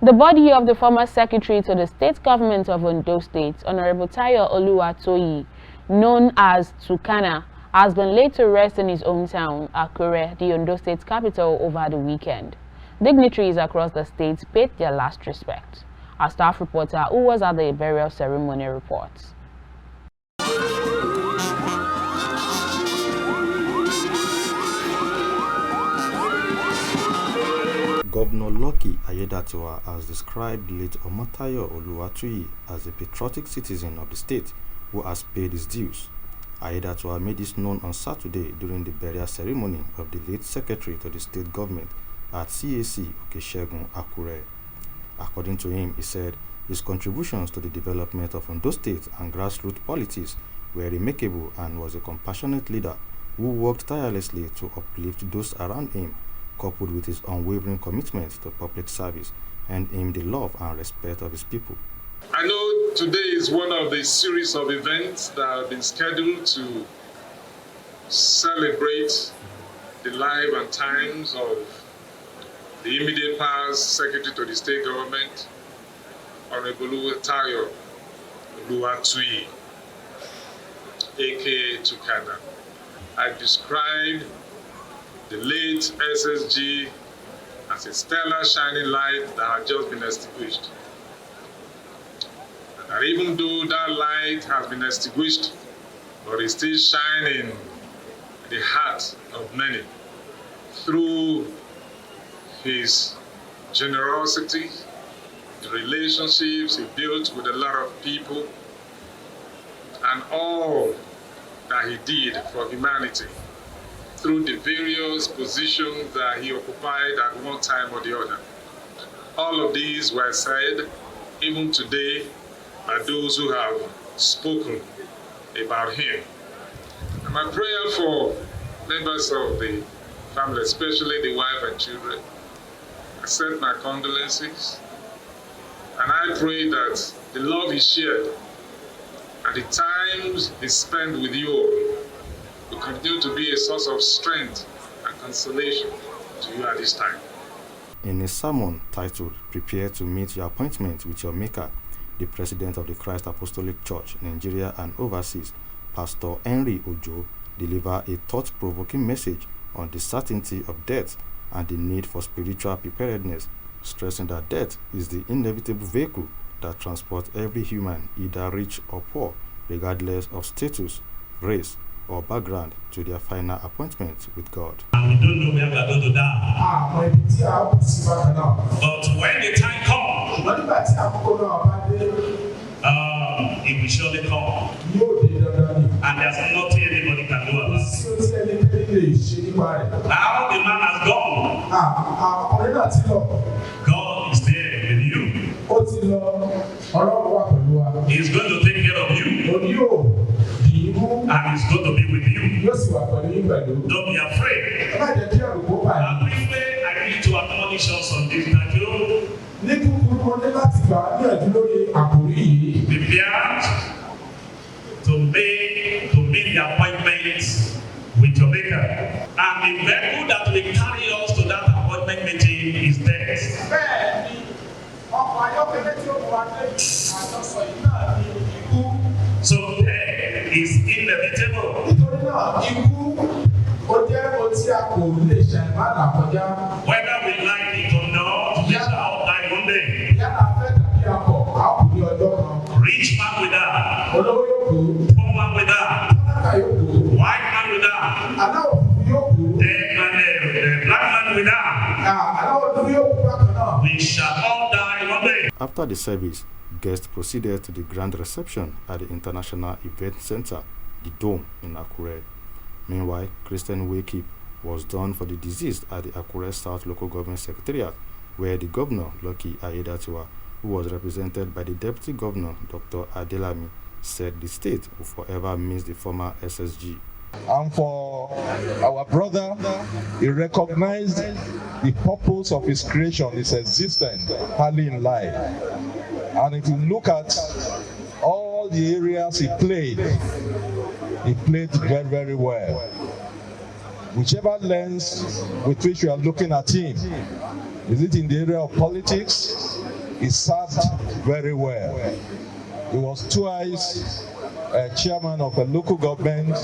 The body of the former secretary to the state government of Ondo State, Honorable Tayo Oluwatoyi, known as Tukana, has been laid to rest in his hometown, Akure, the Ondo State capital, over the weekend. Dignitaries across the state paid their last respect. Our staff reporter, who was at the burial ceremony, reports. Governor Lucky Ayedatiwa has described late Omotayo Oluwatoyi as a patriotic citizen of the state who has paid his dues. Ayedatiwa made this known on Saturday during the burial ceremony of the late secretary to the state government at CAC Okeshegun, Akure. According to him, he said his contributions to the development of Ondo State and grassroots politics were remarkable and was a compassionate leader who worked tirelessly to uplift those around him, coupled with his unwavering commitment to public service and him the love and respect of his people. I know today is one of the series of events that have been scheduled to celebrate the life and times of the immediate past Secretary to the State Government, Honorable Tayo Oluwatoyi, aka Tukana. I described the late SSG as a stellar shining light that had just been extinguished. And even though that light has been extinguished, but it's still shining in the heart of many through his generosity, the relationships he built with a lot of people, and all that he did for humanity through the various positions that he occupied at one time or the other. All of these were said, even today, by those who have spoken about him. And my prayer for members of the family, especially the wife and children, I send my condolences, and I pray that the love he shared and the times he spent with you all will continue to be a source of strength and consolation to you at this time. In a sermon titled "Prepare to Meet Your Appointment with Your Maker," the President of the Christ Apostolic Church, Nigeria and Overseas, Pastor Henry Ojo, delivered a thought-provoking message on the certainty of death and the need for spiritual preparedness, stressing that death is the inevitable vehicle that transports every human, either rich or poor, regardless of status, race, or background, to their final appointment with God. And we don't know where we are going to die. But when the time comes, it will surely come. And there's nothing anybody can do about it. Now the man has gone. God is there with you. He's going to take care of you. And he's going to be with you. Don't be afraid. And briefly, I need to admonish us on this matter. Prepare to make the appointment with your maker. And the vehicle that will carry us to that appointment meeting is death. So death is inevitable. Whether we like it or not, we shall all die one day. Rich man with that, poor man with that, white man with that, black man with that. We shall all die one day. After the service, guests proceeded to the grand reception at the International Event Center, the Dome, in Akure. Meanwhile, Christian wake-up was done for the deceased at the Akure South Local Government Secretariat, where the Governor, Lucky Ayedatiwa, who was represented by the Deputy Governor, Dr. Adelami, said the state will forever miss the former SSG. And for our brother, he recognized the purpose of his creation, his existence early in life. And if you look at all the areas he played very, very well. Whichever lens with which you are looking at him, Is it in the area of politics? He served very well. He was twice chairman of a local government,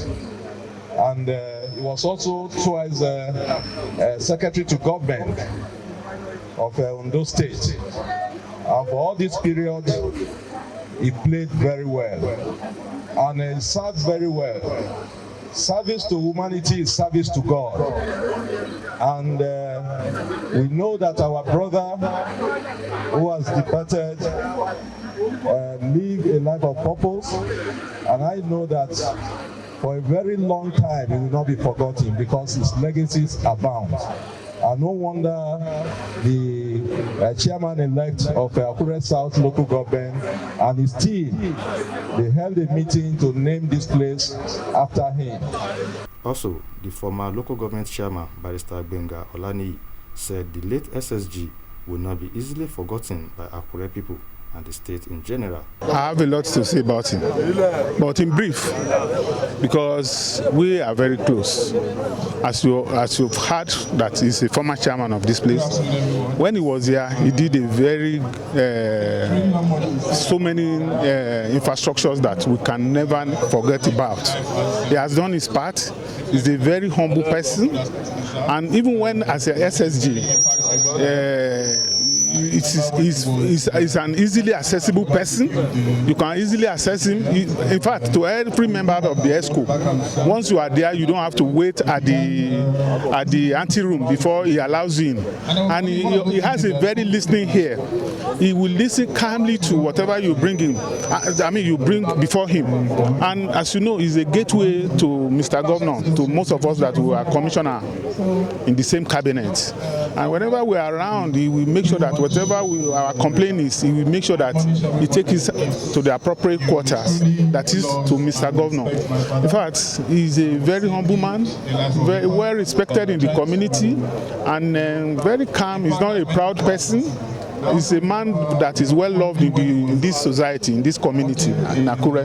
and he was also twice secretary to government of Ondo State. And for all this period, he played very well, and he served very well. Service to humanity is service to God. And we know that our brother who has departed live a life of purpose, and I know that for a very long time he will not be forgotten because his legacies abound. And no wonder the chairman-elect of Akure South local government and his team, they held a meeting to name this place after him. Also, the former local government chairman, Barrister Benga Olani, said the late SSG will not be easily forgotten by Akure people and the state in general. I have a lot to say about him, but in brief, because we are very close. As you've heard, that he's a former chairman of this place. When he was here, he did a very so many infrastructures that we can never forget about. He has done his part. He's a very humble person, and even when as a SSG, he's an easily accessible person. You can easily access him. In fact, to every member of the ESCO, once you are there, you don't have to wait at the anteroom before he allows you in. And he has a very listening ear. He will listen calmly to whatever you bring him. You bring before him. And as you know, he's a gateway to Mr. Governor, to most of us that we are commissioner in the same cabinet. And whenever we are around, he will make sure that whatever our complaint is, he will make sure that he takes it to the appropriate quarters, that is to Mr. Governor. In fact, he's a very humble man, very well respected in the community, and very calm. He's not a proud person. He's a man that is well loved in this society, in this community, in Akure.